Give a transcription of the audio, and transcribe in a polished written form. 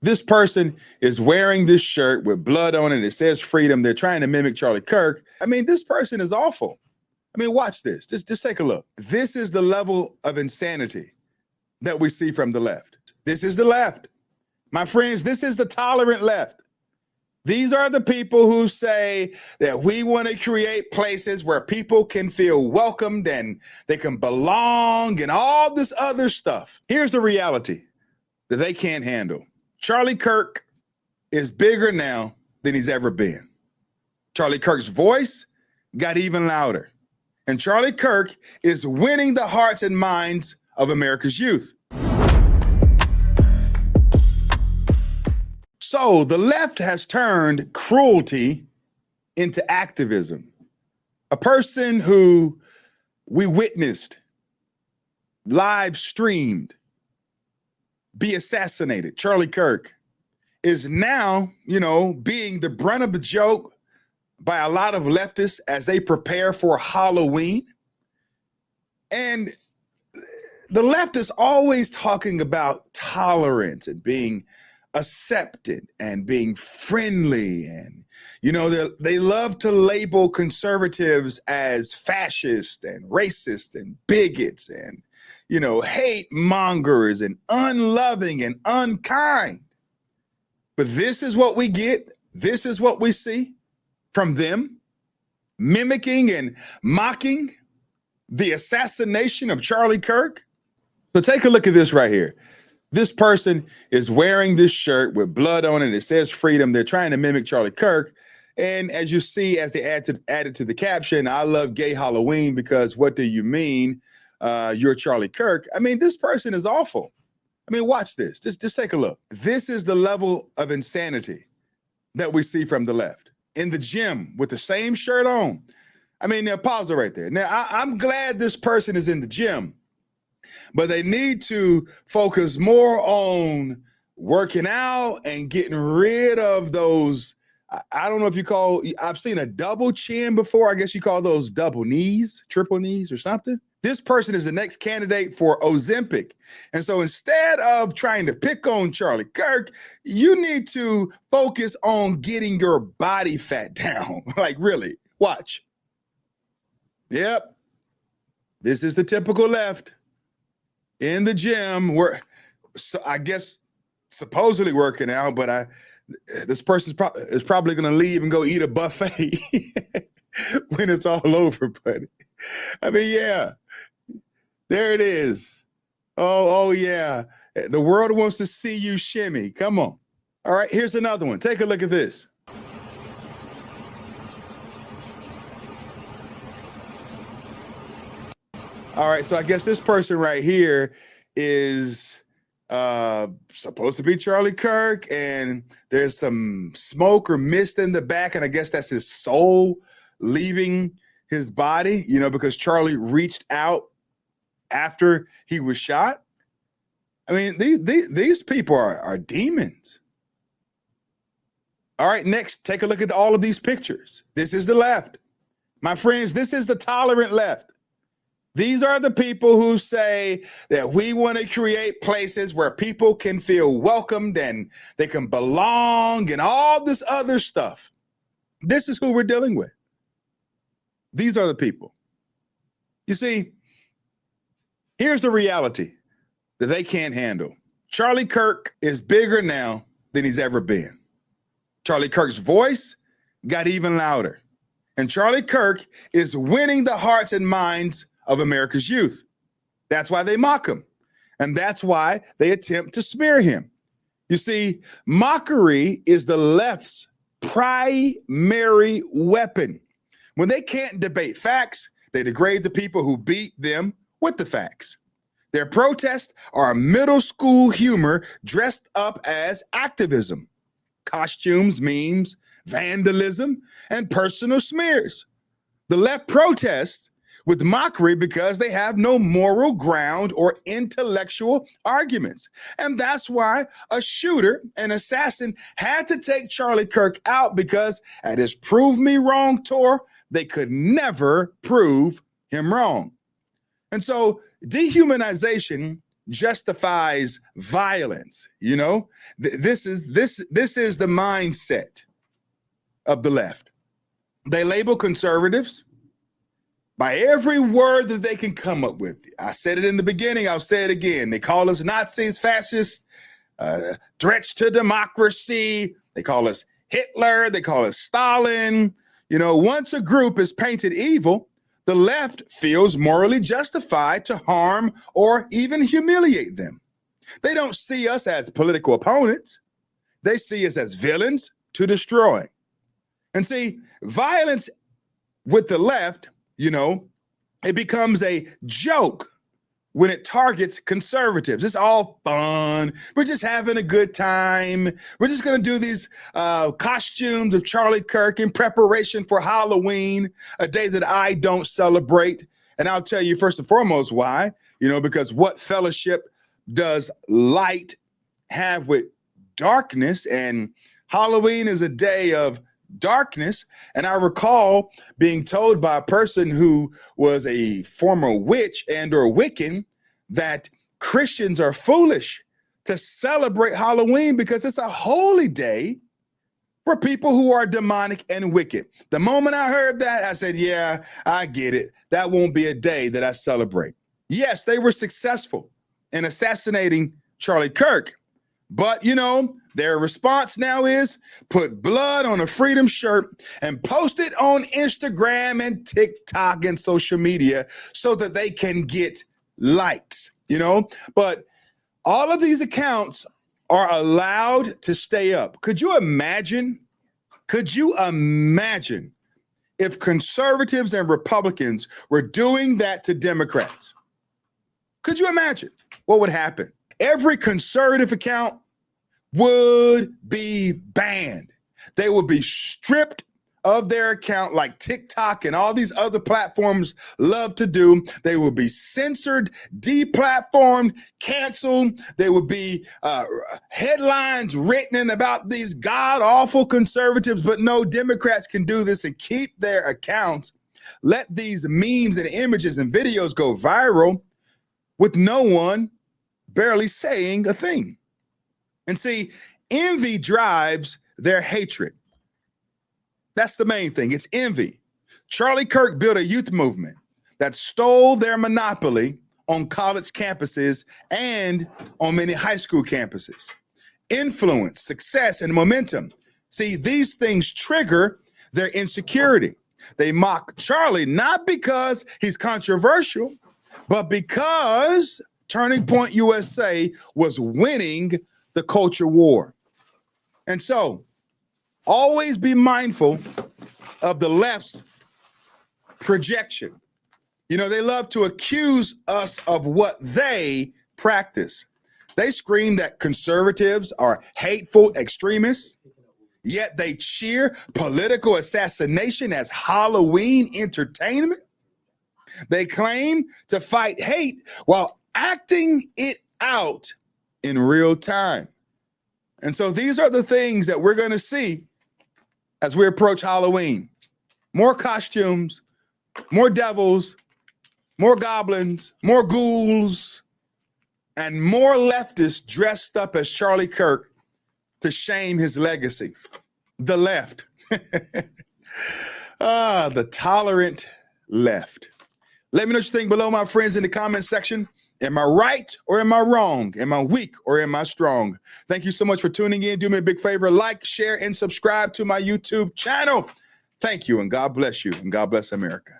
This person is wearing this shirt with blood on it. It says freedom. They're trying to mimic Charlie Kirk. I mean, this person is awful. I mean, watch this. Just take a look. This is the level of insanity that we see from the left. This is the left. My friends, this is the tolerant left. These are the people who say that we want to create places where people can feel welcomed and they can belong and all this other stuff. Here's the reality that they can't handle. Charlie Kirk is bigger now than he's ever been. Charlie Kirk's voice got even louder. And Charlie Kirk is winning the hearts and minds of America's youth. So the left has turned cruelty into activism. A person who we witnessed, live streamed, be assassinated, Charlie Kirk, is now, being the brunt of the joke by a lot of leftists as they prepare for Halloween. And the left is always talking about tolerance and being accepted and being friendly. And, they love to label conservatives as fascist and racist and bigots and, hate mongers and unloving and unkind. But this is what we get. This is what we see from them, mimicking and mocking the assassination of Charlie Kirk. So take a look at this right here. This person is wearing this shirt with blood on it. It says freedom. They're trying to mimic Charlie Kirk. And as you see, as they added to the caption, I love gay Halloween because what do you mean? You're Charlie Kirk. I mean, this person is awful. I mean, watch this. Just take a look. This is the level of insanity that we see from the left. In the gym with the same shirt on. I mean, now pause it right there. Now, I'm glad this person is in the gym, but they need to focus more on working out and getting rid of those, I don't know if I've seen a double chin before. I guess you call those double knees, triple knees or something. This person is the next candidate for Ozempic. And so instead of trying to pick on Charlie Kirk, you need to focus on getting your body fat down. Like, really, watch. Yep. This is the typical left in the gym where, so I guess supposedly working out, but this person is probably going to leave and go eat a buffet when it's all over, buddy. I mean, yeah. There it is. Oh, yeah. The world wants to see you shimmy. Come on. All right, here's another one. Take a look at this. All right, so I guess this person right here is supposed to be Charlie Kirk, and there's some smoke or mist in the back, and I guess that's his soul leaving his body, because Charlie reached out after he was shot. I mean, these people are demons. All right, next, take a look at all of these pictures. This is the left. My friends, this is the tolerant left. These are the people who say that we want to create places where people can feel welcomed and they can belong and all this other stuff. This is who we're dealing with. These are the people. You see, here's the reality that they can't handle. Charlie Kirk is bigger now than he's ever been. Charlie Kirk's voice got even louder. And Charlie Kirk is winning the hearts and minds of America's youth. That's why they mock him. And that's why they attempt to smear him. You see, mockery is the left's primary weapon. When they can't debate facts, they degrade the people who beat them with the facts. Their protests are middle school humor dressed up as activism, costumes, memes, vandalism, and personal smears. The left protests with mockery because they have no moral ground or intellectual arguments. And that's why a shooter, an assassin, had to take Charlie Kirk out, because at his Prove Me Wrong tour, they could never prove him wrong. And so dehumanization justifies violence. You know, this is the mindset of the left. They label conservatives by every word that they can come up with. I said it in the beginning, I'll say it again. They call us Nazis, fascists, threats to democracy. They call us Hitler, they call us Stalin. You know, once a group is painted evil, the left feels morally justified to harm or even humiliate them. They don't see us as political opponents. They see us as villains to destroy. And see, violence with the left, you know, it becomes a joke when it targets conservatives. It's all fun. We're just having a good time. We're just going to do these costumes of Charlie Kirk in preparation for Halloween, a day that I don't celebrate. And I'll tell you first and foremost why, you know, because what fellowship does light have with darkness? And Halloween is a day of darkness. And I recall being told by a person who was a former witch and or Wiccan that Christians are foolish to celebrate Halloween because it's a holy day for people who are demonic and wicked. The moment I heard that, I said, yeah, I get it. That won't be a day that I celebrate. Yes, they were successful in assassinating Charlie Kirk, but you know, their response now is put blood on a freedom shirt and post it on Instagram and TikTok and social media so that they can get likes, you know? But all of these accounts are allowed to stay up. Could you imagine if conservatives and Republicans were doing that to Democrats? Could you imagine what would happen? Every conservative account would be banned. They would be stripped of their account like TikTok and all these other platforms love to do. They would be censored, deplatformed, canceled. There would be headlines written about these god-awful conservatives, but no, Democrats can do this and keep their accounts. Let these memes and images and videos go viral with no one barely saying a thing. And see, envy drives their hatred. That's the main thing. It's envy. Charlie Kirk built a youth movement that stole their monopoly on college campuses and on many high school campuses. Influence, success, and momentum. See, these things trigger their insecurity. They mock Charlie not because he's controversial, but because Turning Point USA was winning the culture war. And so always be mindful of the left's projection. You know, they love to accuse us of what they practice. They scream that conservatives are hateful extremists, yet they cheer political assassination as Halloween entertainment. They claim to fight hate while acting it out in real time. And so these are the things that we're going to see as we approach Halloween. More costumes, more devils, more goblins, more ghouls, and more leftists dressed up as Charlie Kirk to shame his legacy. The left. The tolerant left. Let me know what you think below, my friends, in the comment section. Am I right or am I wrong? Am I weak or am I strong? Thank you so much for tuning in. Do me a big favor, like, share, and subscribe to my YouTube channel. Thank you, and God bless you, and God bless America.